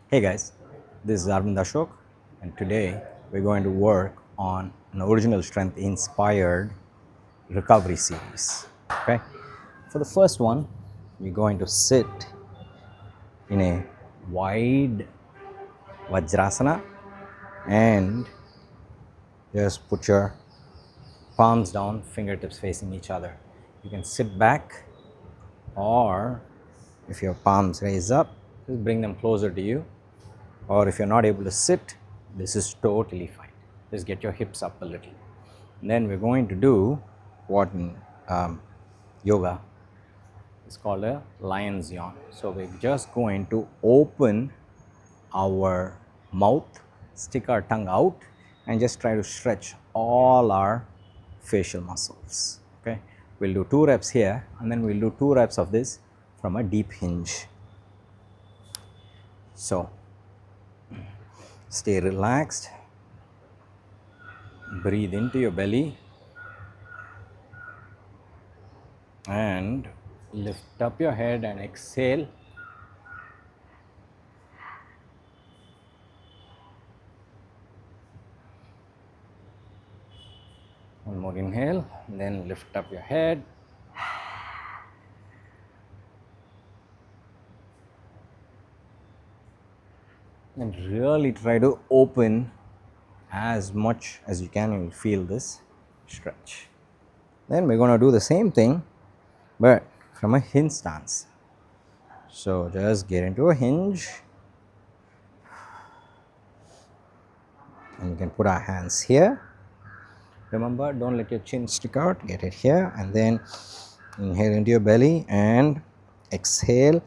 Hey guys, this is Arvind Ashok, and today we're going to work on an original strength inspired recovery series. Okay, for the first one, you're going to sit in a wide Vajrasana and just put your palms down, fingertips facing each other. You can sit back, or if your palms raise up, just bring them closer to you. Or if you're not able to sit, this is totally fine. Just get your hips up a little. And then we're going to do what in yoga is called a lion's yawn. So we're just going to open our mouth, stick our tongue out, and just try to stretch all our facial muscles. Okay, we'll do 2 reps here, and then we'll do 2 reps of this from a deep hinge. So stay relaxed, breathe into your belly and lift up your head and exhale. One more inhale, and then lift up your head. And really try to open as much as you can. You'll feel this stretch. Then we're going to do the same thing, but from a hinge stance. So just get into a hinge, and you can put our hands here. Remember, don't let your chin stick out. Get it here, and then inhale into your belly and exhale.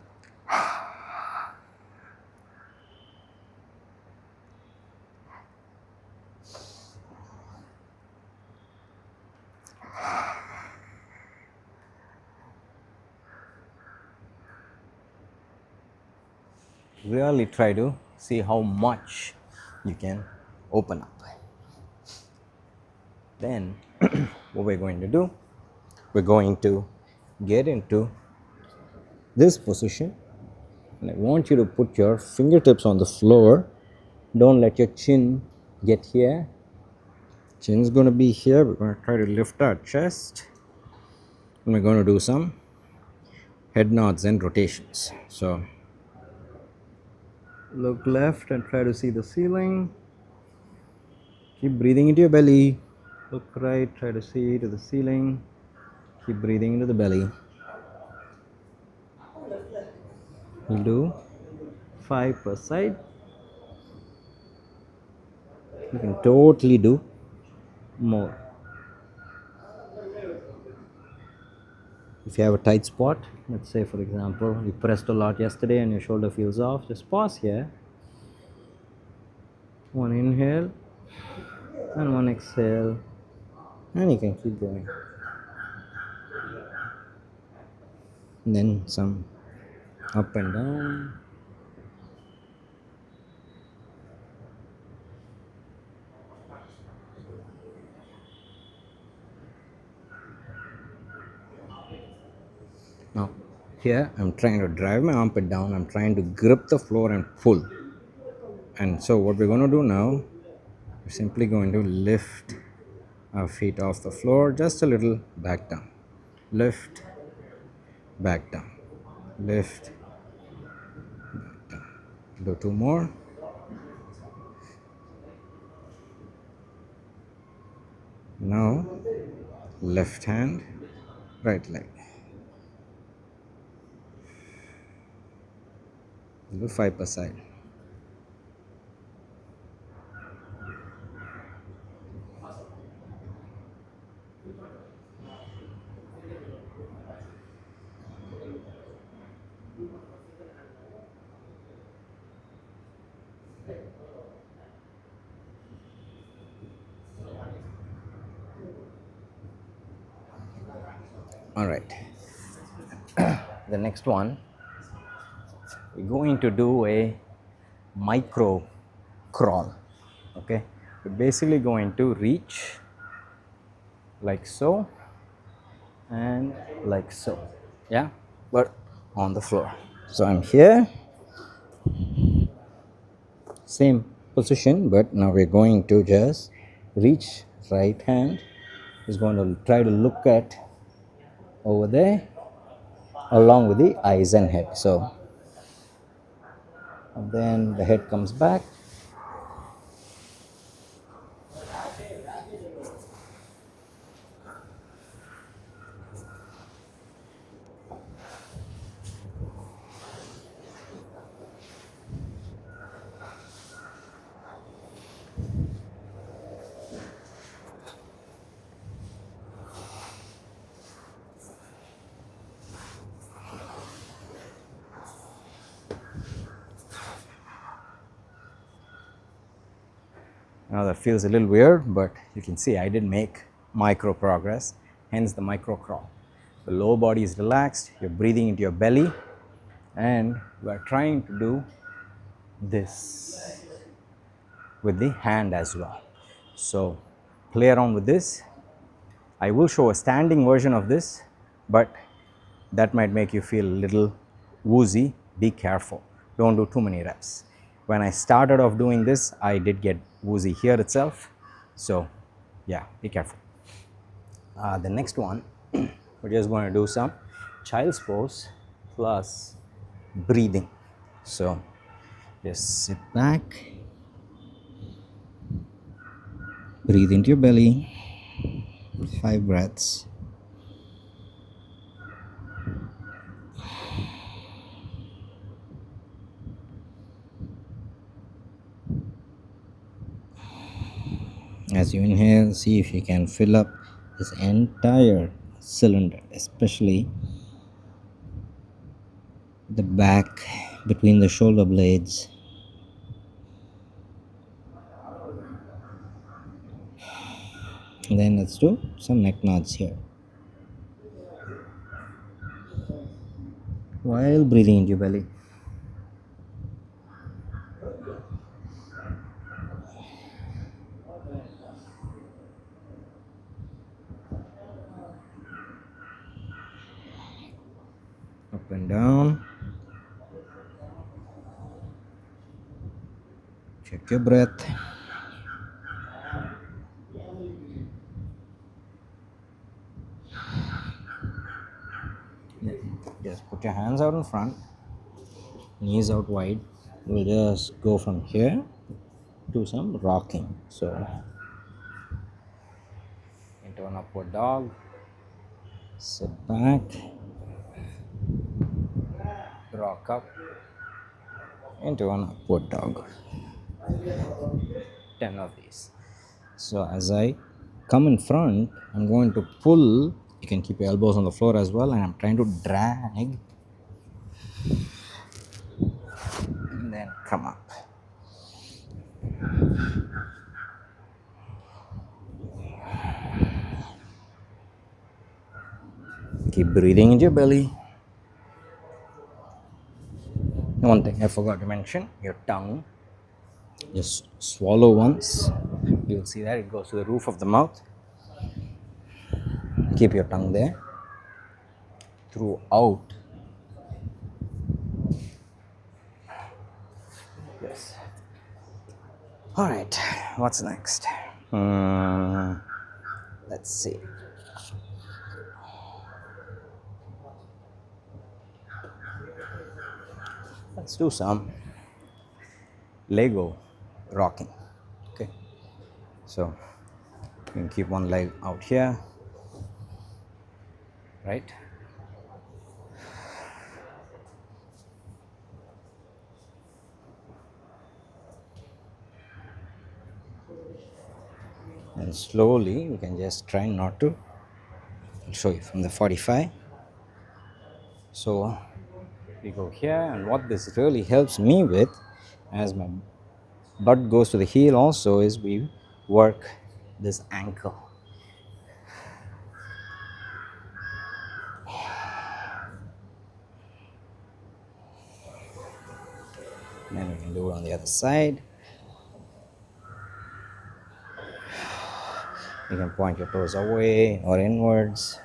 Really try to see how much you can open up. Then what we're going to do, we're going to get into this position, and I want you to put your fingertips on the floor. Don't let your chin get here. Chin's going to be here. We're going to try to lift our chest, and we're going to do some head nods and rotations. So look left and try to see the ceiling. Keep breathing into your belly. Look right, try to see to the ceiling. Keep breathing into the belly. We'll do 5 per side. You can totally do more. If you have a tight spot, let's say for example, you pressed a lot yesterday and your shoulder feels off, just pause here. One inhale and one exhale, and you can keep going. And then some up and down. Now here I'm trying to drive my armpit down. I'm trying to grip the floor and pull. And so what we're going to do now, we're simply going to lift our feet off the floor just a little, back down, lift, back down, lift, back down. Do 2 more. Now left hand, right leg. Do 5 per side. All right. The next one, we're going to do a micro crawl. Okay, we're basically going to reach like so and like so, yeah, but on the floor. So I'm here, same position, but now we're going to just reach right hand is going to try to look at over there along with the eyes and head. So and then the head comes back. Now that feels a little weird, but you can see I did make micro progress, hence the micro crawl. The lower body is relaxed, you're breathing into your belly, and we're trying to do this with the hand as well. So play around with this. I will show a standing version of this, but that might make you feel a little woozy. Be careful, don't do too many reps. When I started off doing this, I did get woozy here itself, so yeah, be careful. The next one, we're just going to do some child's pose plus breathing. So just sit back, breathe into your belly, 5 breaths. As you inhale, see if you can fill up this entire cylinder, especially the back between the shoulder blades. And then let's do some neck nods here while breathing into your belly. Up and down. Check your breath. Just put your hands out in front, knees out wide. We'll just go from here to some rocking. So into an upward dog, sit back, rock up into an upward dog. 10 of these. So as I come in front, I'm going to pull. You can keep your elbows on the floor as well, and I'm trying to drag and then come up. Keep breathing into your belly. One thing I forgot to mention, your tongue. Just swallow once. You'll see that it goes to the roof of the mouth. Keep your tongue there throughout. Yes. All right. What's next? Let's see. Let's do some Lego rocking. Okay. So you can keep one leg out here, right? And slowly you can just try not to. I'll show you from the 45. So we go here, and what this really helps me with, as my butt goes to the heel also, is we work this ankle. And then we can do it on the other side. You can point your toes away or inwards.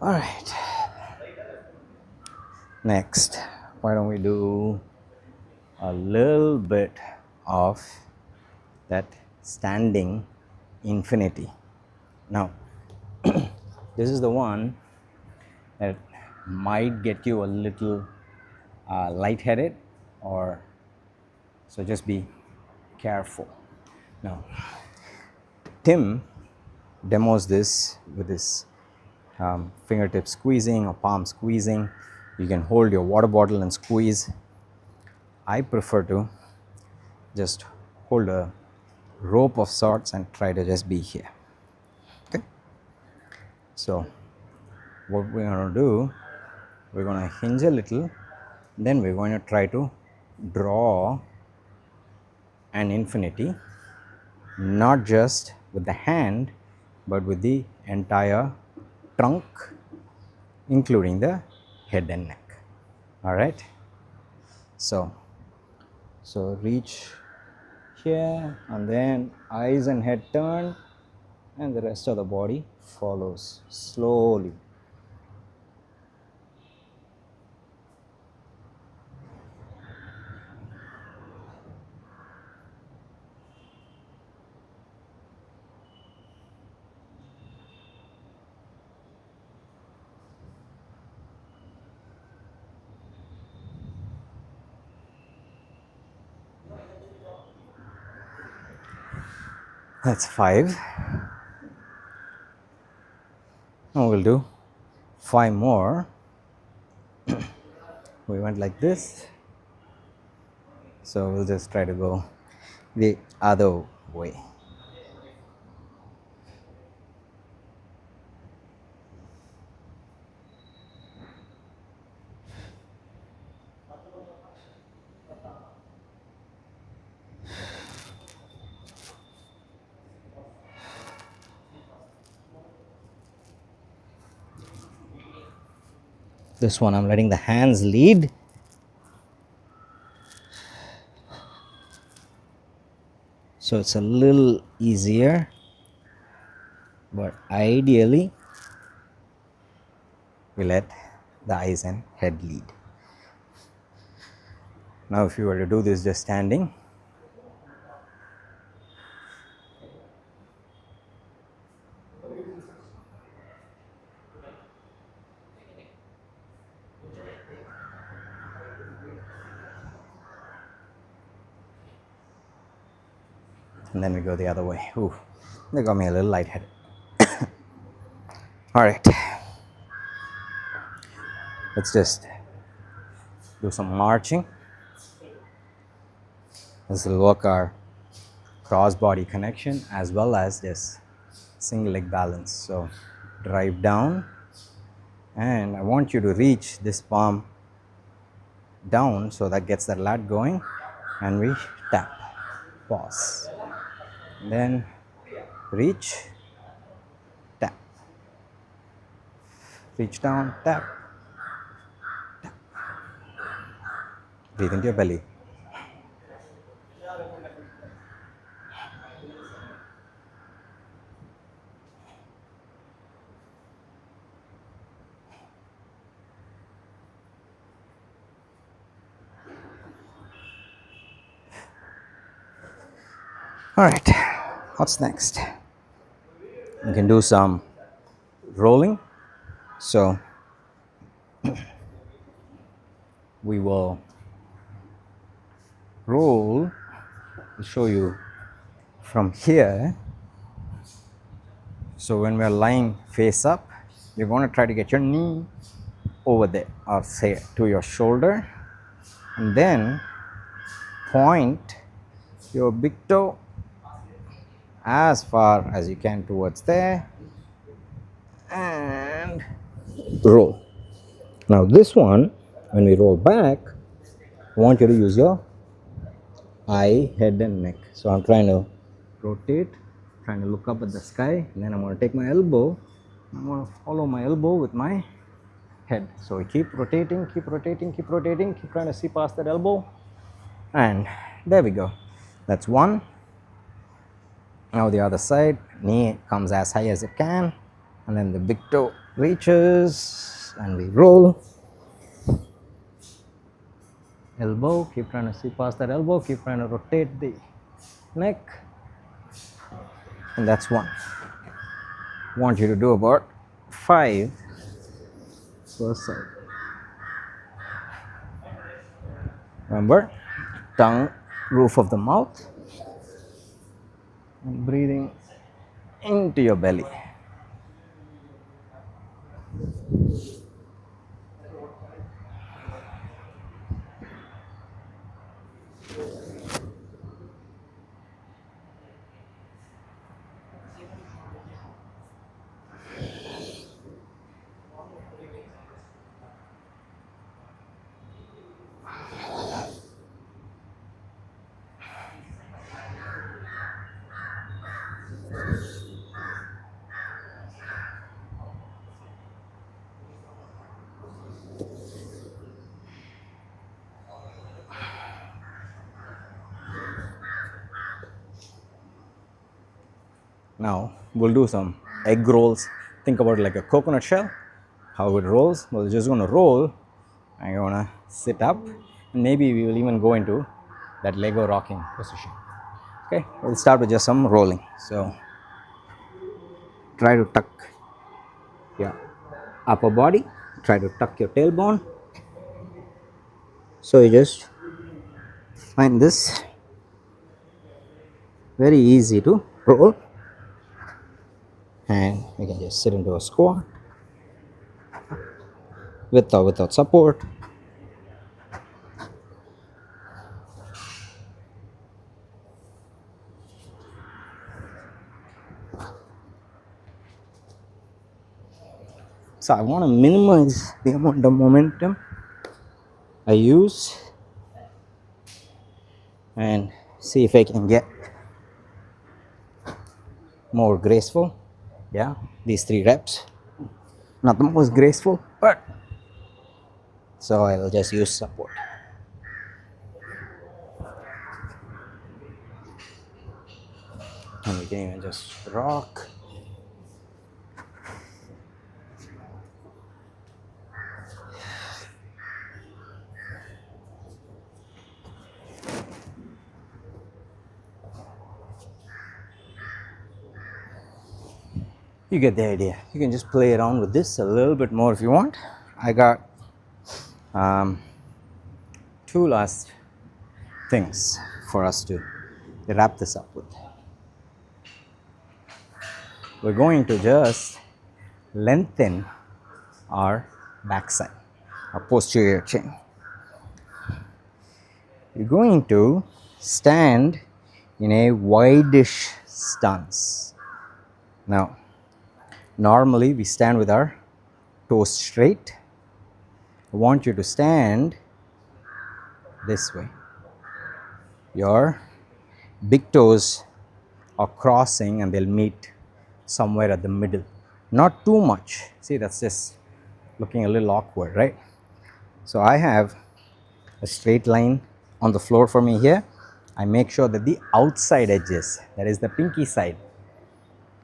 All right. Next, why don't we do a little bit of that standing infinity. Now, this is the one that might get you a little lightheaded, or so just be careful. Now, Tim demos this with his fingertip squeezing or palm squeezing. You can hold your water bottle and squeeze. I prefer to just hold a rope of sorts and try to just be here. Okay. So what we're going to do, we're going to hinge a little, then we're going to try to draw an infinity, not just with the hand but with the entire trunk, including the head and neck. All right. So reach here, and then eyes and head turn, and the rest of the body follows slowly. That's 5. Now we'll do 5 more. We went like this, so we'll just try to go the other way. This one I'm letting the hands lead. So it's a little easier, but ideally we let the eyes and head lead. Now if you were to do this just standing, and then we go the other way. Ooh, they got me a little lightheaded. All right, let's just do some marching. This will work our cross body connection as well as this single leg balance. So drive down, and I want you to reach this palm down, so that gets the lat going, and we tap, pause, then reach, tap, reach down, tap, tap. Breathe into your belly. All right, what's next? You can do some rolling. So we will roll. I'll show you from here. So when we're lying face up, you're going to try to get your knee over there, or say to your shoulder, and then point your big toe as far as you can towards there and roll. Now this one, when we roll back, I want you to use your eye, head and neck. So I'm trying to rotate, trying to look up at the sky, and then I'm going to take my elbow, I'm going to follow my elbow with my head. So we keep rotating, keep rotating, keep rotating, keep trying to see past that elbow, and there we go. That's one. Now the other side, knee comes as high as it can, and then the big toe reaches and we roll. Elbow, keep trying to see past that elbow, keep trying to rotate the neck, and that's one. Want you to do about 5 per side. Remember, tongue, roof of the mouth, and breathing into your belly. Now we'll do some egg rolls. Think about it like a coconut shell, how it rolls. Well, you're just going to roll and you're going to sit up, and maybe we will even go into that Lego rocking position. Okay, we'll start with just some rolling. So try to tuck your upper body, try to tuck your tailbone. So you just find this very easy to roll, and you can just sit into a squat with or without support. So I want to minimize the amount of momentum I use and see if I can get more graceful. Yeah, these 3 reps, not the most graceful, but so I will just use support. And we can even just rock. You get the idea. You can just play around with this a little bit more if you want. I got 2 last things for us to wrap this up with. We're going to just lengthen our backside, our posterior chain. You're going to stand in a wide-ish stance. Now, normally we stand with our toes straight. I want you to stand this way. Your big toes are crossing and they'll meet somewhere at the middle. Not too much. See, that's just looking a little awkward, right? So I have a straight line on the floor for me here. I make sure that the outside edges, that is the pinky side,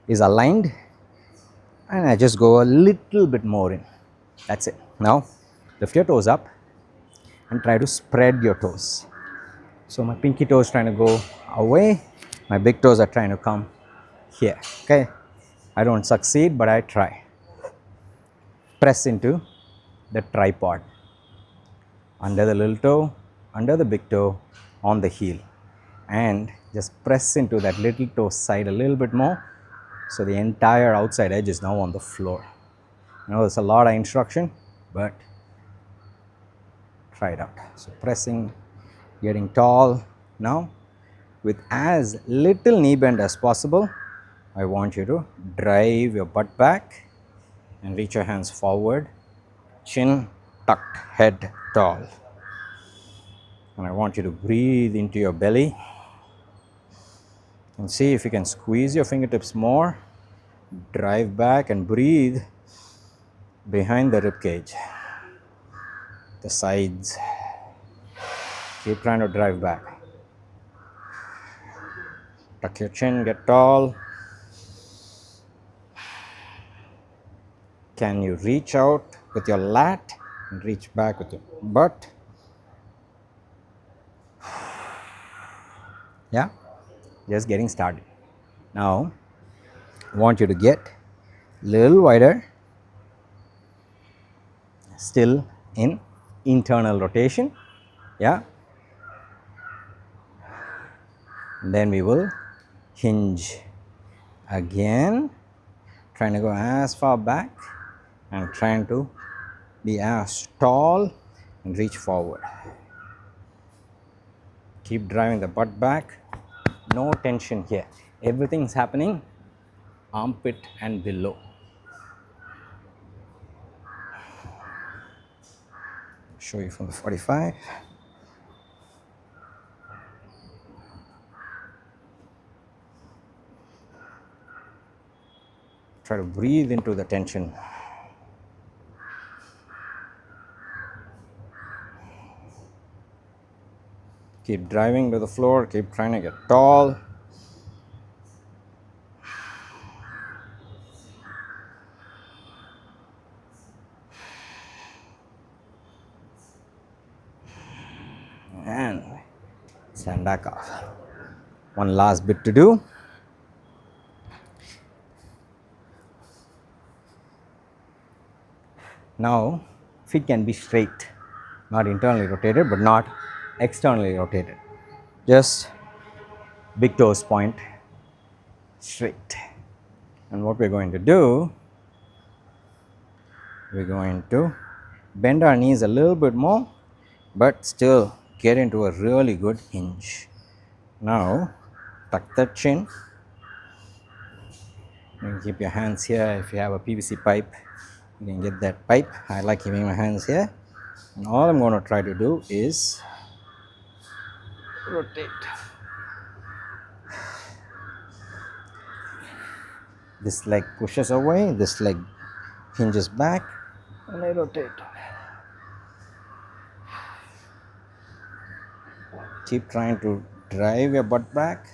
is aligned, and I just go a little bit more in. That's it. Now lift your toes up and try to spread your toes. So my pinky toe is trying to go away, my big toes are trying to come here. Okay, I don't succeed, but I try. Press into the tripod, under the little toe, under the big toe, on the heel, and just press into that little toe side a little bit more, so the entire outside edge is now on the floor. I know there's a lot of instruction, but try it out. So pressing, getting tall. Now with as little knee bend as possible, I want you to drive your butt back and reach your hands forward, chin tucked, head tall. And I want you to breathe into your belly and see if you can squeeze your fingertips more. Drive back and breathe behind the rib cage, the sides. Keep trying to drive back. Tuck your chin, get tall. Can you reach out with your lat and reach back with your butt? Yeah, just getting started. Now, I want you to get a little wider, still in internal rotation. Yeah, then we will hinge again, trying to go as far back and trying to be as tall and reach forward. Keep driving the butt back. No tension here. Everything's happening armpit and below. Show you from the 45. Try to breathe into the tension. Keep driving to the floor. Keep trying to get tall. And stand back off. One last bit to do. Now, feet can be straight, not internally rotated, but not externally rotated. Just big toes point straight. And what we're going to do, we're going to bend our knees a little bit more, but still get into a really good hinge. Now, tuck the chin. You can keep your hands here. If you have a PVC pipe, you can get that pipe. I like keeping my hands here. And all I'm going to try to do is rotate. This leg pushes away, this leg hinges back, and I rotate. Keep trying to drive your butt back.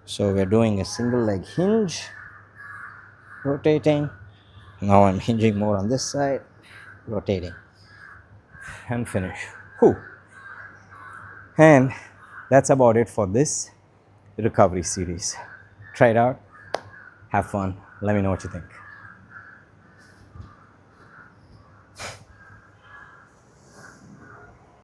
So we're doing a single leg hinge, rotating. Now I'm hinging more on this side, rotating, and finish. Whew. And that's about it for this recovery series. Try it out, have fun, let me know what you think.